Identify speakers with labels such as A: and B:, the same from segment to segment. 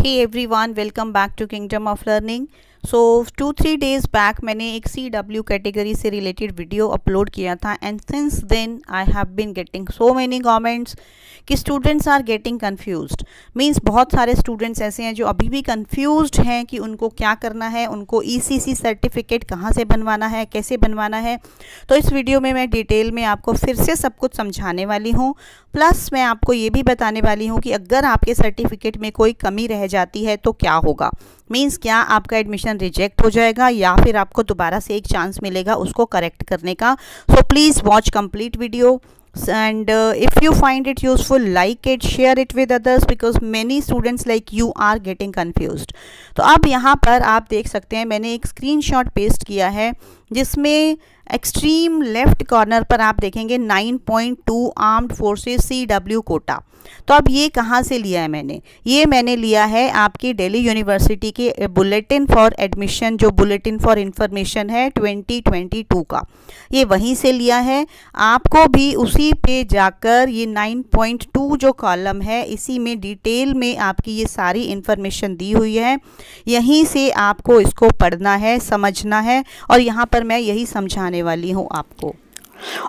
A: Hey everyone, welcome back to Kingdom of Learning. So 2-3 days back मैंने एक CW category से related video upload किया था and since then I have been getting so many comments कि students are getting confused. Means बहुत सारे students ऐसे हैं जो अभी भी कंफ्यूज्ड हैं कि उनको क्या करना है, उनको ECC सर्टिफिकेट कहाँ से बनवाना है, कैसे बनवाना है। तो इस वीडियो में मैं डिटेल में आपको फिर से सब कुछ समझाने वाली हूँ, प्लस मैं आपको ये भी बताने वाली हूँ कि अगर आपके सर्टिफिकेट में कोई कमी रह जाती है तो क्या होगा। मींस क्या आपका एडमिशन रिजेक्ट हो जाएगा या फिर आपको दोबारा से एक चांस मिलेगा उसको करेक्ट करने का। So please watch complete video and if you find it useful, like it, share it with others because many students like you are getting confused। तो अब यहाँ पर आप देख सकते हैं मैंने एक स्क्रीनशॉट पेस्ट किया है जिसमें एक्सट्रीम लेफ्ट कॉर्नर पर आप देखेंगे 9.2 आर्म्ड फोर्सेस CW कोटा। तो अब ये कहाँ से लिया है मैंने लिया है आपकी दिल्ली यूनिवर्सिटी के बुलेटिन फॉर एडमिशन, जो बुलेटिन फॉर इंफॉर्मेशन है 2022 का, ये वहीं से लिया है। आपको भी उसी पे जाकर ये 9.2 जो कॉलम है इसी में डिटेल में आपकी ये सारी इंफॉर्मेशन दी हुई है, यहीं से आपको इसको पढ़ना है, समझना है और यहाँ पर मैं यही समझाने वाली हूँ आपको।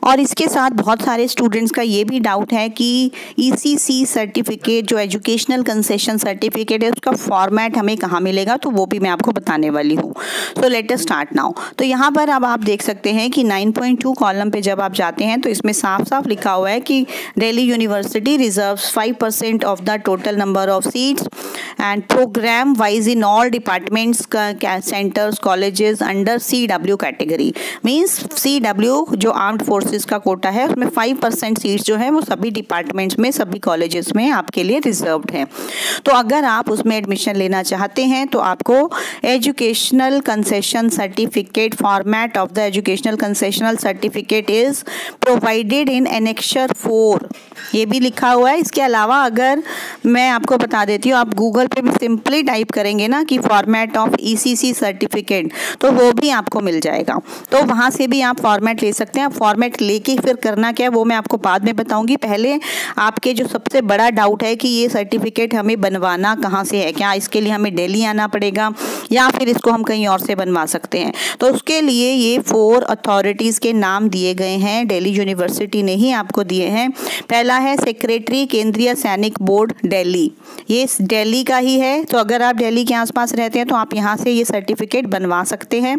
A: और इसके साथ बहुत सारे स्टूडेंट्स का ये भी डाउट है कि ECC सर्टिफिकेट जो एजुकेशनल कंसेशन सर्टिफिकेट है उसका फॉर्मेट हमें कहाँ मिलेगा, तो वो भी मैं आपको बताने वाली हूँ। So let us start now. तो यहाँ पर अब आप देख सकते हैं कि 9.2 कॉलम पे जब आप जाते हैं तो इसमें साफ साफ लिखा हुआ है कि Delhi university reserves 5% of the total number of seats and programme wise in all departments, centres, colleges under CW category. Means CW जो आर्म्ड फोर्सेस का कोटा है उसमें 5% सीट्स जो है वो सभी डिपार्टमेंट्स में, सभी कॉलेजेस में आपके लिए रिजर्व्ड है। तो अगर आप उसमें एडमिशन लेना चाहते हैं तो आपको educational concession certificate, format of the educational concessional certificate is provided in annexure 4, ये भी लिखा हुआ है। इसके अलावा अगर मैं आपको बता देती हूँ, आप गूगल पे भी सिंपली टाइप करेंगे ना कि फॉर्मेट ऑफ ECC सर्टिफिकेट तो वो भी आपको मिल जाएगा। तो वहाँ से भी आप फॉर्मेट ले सकते हैं। फॉर्मेट लेके फिर करना क्या है वो मैं आपको बाद में बताऊंगी। पहले आपके जो सबसे बड़ा डाउट है कि ये सर्टिफिकेट हमें बनवाना कहाँ से है, क्या इसके लिए हमें दिल्ली आना पड़ेगा या फिर इसको हम कहीं और से बनवा सकते हैं। तो उसके लिए ये 4 अथॉरिटीज़ के नाम दिए गए हैं, दिल्ली यूनिवर्सिटी ने ही आपको दिए हैं। पहला है सेक्रेटरी केंद्रीय सैनिक बोर्ड दिल्ली, ये दिल्ली का ही है। तो अगर आप दिल्ली के आसपास रहते हैं तो आप यहाँ से ये सर्टिफिकेट बनवा सकते हैं।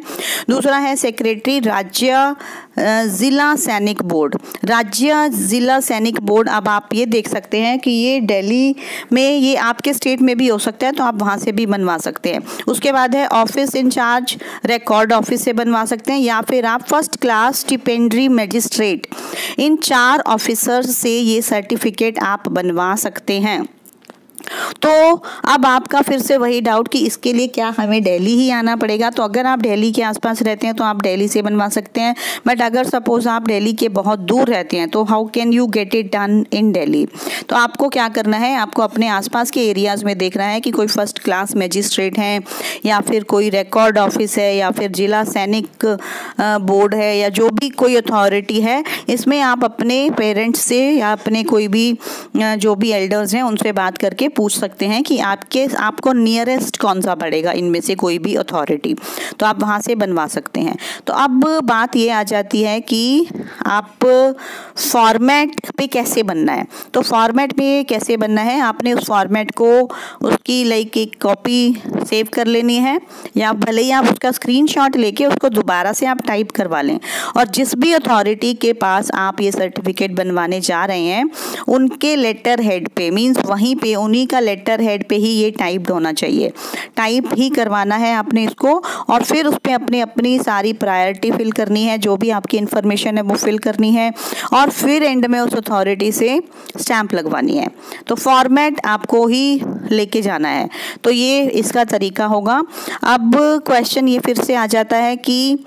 A: दूसरा है सेक्रेटरी राज्य ज़िला सैनिक बोर्ड, राज्य ज़िला सैनिक बोर्ड। अब आप ये देख सकते हैं कि ये दिल्ली में, ये आपके स्टेट में भी हो सकता है तो आप वहाँ से भी बनवा सकते हैं। उसके बाद है ऑफिस इंचार्ज रिकॉर्ड ऑफिस से बनवा सकते हैं या फिर आप फर्स्ट क्लास स्टिपेंडरी मजिस्ट्रेट, इन 4 ऑफिसर्स से ये सर्टिफिकेट आप बनवा सकते हैं। तो अब आपका फिर से वही डाउट कि इसके लिए क्या हमें दिल्ली ही आना पड़ेगा। तो अगर आप दिल्ली के आसपास रहते हैं तो आप दिल्ली से बनवा सकते हैं, बट अगर सपोज आप दिल्ली के बहुत दूर रहते हैं तो how can you get it done in Delhi. तो आपको क्या करना है, आपको अपने आसपास के एरियाज़ में देखना है कि कोई फर्स्ट क्लास मजिस्ट्रेट हैं या फिर कोई रिकॉर्ड ऑफिस है या फिर जिला सैनिक बोर्ड है या जो भी कोई अथॉरिटी है। इसमें आप अपने पेरेंट्स से या अपने कोई भी जो भी एल्डर्स हैं उनसे बात करके पूछ सकते हैं कि आपको नियरेस्ट कौन सा पड़ेगा इनमें से कोई भी अथॉरिटी, तो आप वहाँ से बनवा सकते हैं। तो अब बात ये आ जाती है कि आप फॉर्मेट पे कैसे बनना है। तो फॉर्मेट पे कैसे बनना है, आपने उस फॉर्मेट को उसकी लाइक एक कॉपी सेव कर लेनी है या भले ही आप उसका स्क्रीनशॉट लेके उसको दोबारा से आप टाइप करवा लें और जिस भी अथॉरिटी के पास आप ये सर्टिफिकेट बनवाने जा रहे हैं उनके लेटर हेड पे, मीन्स वहीं पे उन्हीं का लेटर हेड पे ही ये टाइप्ड होना चाहिए, टाइप ही करवाना है आपने इसको और फिर उस पर अपनी सारी प्रायोरिटी फिल करनी है, जो भी आपकी इन्फॉर्मेशन है वो फिल करनी है और फिर एंड में उस अथॉरिटी से स्टैंप लगवानी है। तो फॉर्मेट आपको ही लेके जाना है। तो ये इसका तरीका होगा। अब क्वेश्चन ये फिर से आ जाता है कि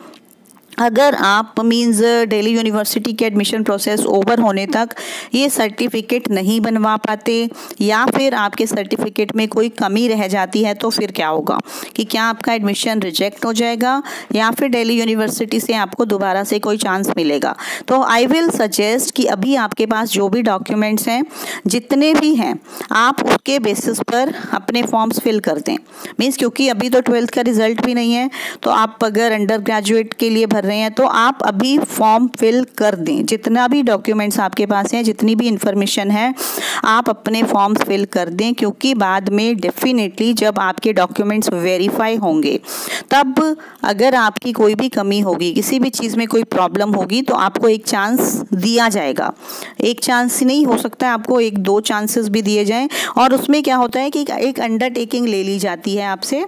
A: अगर आप मीन्स दिल्ली यूनिवर्सिटी के एडमिशन प्रोसेस ओवर होने तक ये सर्टिफिकेट नहीं बनवा पाते या फिर आपके सर्टिफिकेट में कोई कमी रह जाती है तो फिर क्या होगा कि क्या आपका एडमिशन रिजेक्ट हो जाएगा या फिर दिल्ली यूनिवर्सिटी से आपको दोबारा से कोई चांस मिलेगा। तो आई विल सजेस्ट कि अभी आपके पास जो भी डॉक्यूमेंट्स हैं जितने भी हैं आप उसके बेसिस पर अपने फॉर्म्स फिल कर दें। मीन्स क्योंकि अभी तो 12th का रिजल्ट भी नहीं है, तो आप अगर अंडर ग्रेजुएट के लिए भर रहे हैं तो आप अभी फॉर्म फिल कर दें। जितना भी डॉक्यूमेंट्स आपके पास हैं, जितनी भी इंफॉर्मेशन है, आप अपने फॉर्म्स फिल कर दें, क्योंकि बाद में डेफिनेटली जब आपके डॉक्यूमेंट्स वेरीफाई होंगे तब अगर आपकी कोई भी कमी होगी, किसी भी चीज़ में कोई प्रॉब्लम होगी, तो आपको एक चांस दिया जाएगा। एक चांस नहीं हो सकता है, आपको 1-2 चांसेस भी दिए जाएं। और उसमें क्या होता है कि एक अंडरटेकिंग ले ली जाती है आपसे।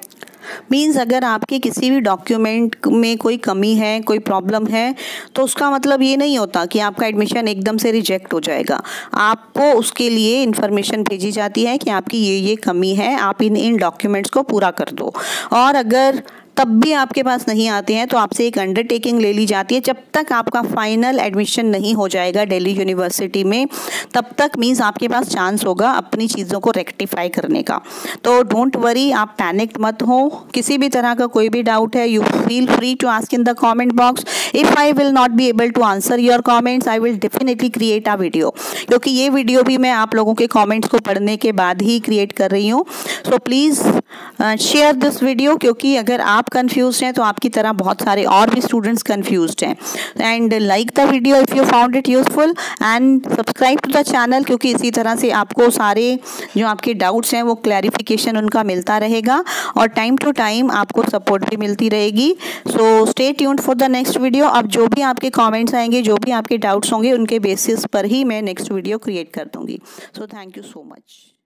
A: मीन्स अगर आपके किसी भी डॉक्यूमेंट में कोई कमी है, कोई प्रॉब्लम है, तो उसका मतलब ये नहीं होता कि आपका एडमिशन एकदम से रिजेक्ट हो जाएगा। आपको उसके लिए इन्फॉर्मेशन भेजी जाती है कि आपकी ये कमी है, आप इन डॉक्यूमेंट्स को पूरा कर दो। और अगर तब भी आपके पास नहीं आते हैं तो आपसे एक अंडरटेकिंग ले ली जाती है, जब तक आपका फाइनल एडमिशन नहीं हो जाएगा दिल्ली यूनिवर्सिटी में, तब तक मीन्स आपके पास चांस होगा अपनी चीज़ों को रेक्टिफाई करने का। तो डोंट वरी, आप पैनिक्ड मत हो। किसी भी तरह का कोई भी डाउट है, you feel free to ask in the comment box. If I will not be able to answer your comments, I will definitely create a video, क्योंकि ये वीडियो भी मैं आप लोगों के कॉमेंट्स को पढ़ने के बाद ही क्रिएट कर रही हूँ। So please share this video, क्योंकि अगर आप कंफ्यूज्ड हैं तो आपकी तरह बहुत सारे और भी स्टूडेंट्स कंफ्यूज्ड हैं। And like the video if you found it useful, and subscribe to the channel, क्योंकि इसी तरह से आपको सारे जो आपके डाउट्स हैं वो क्लैरिफिकेशन उनका मिलता रहेगा और टाइम टू टाइम आपको सपोर्ट भी मिलती रहेगी। So stay tuned for the next video. अब जो भी आपके कॉमेंट्स आएंगे, जो भी आपके डाउट्स होंगे, उनके बेसिस पर ही मैं नेक्स्ट वीडियो क्रिएट कर दूँगी। So thank you so much.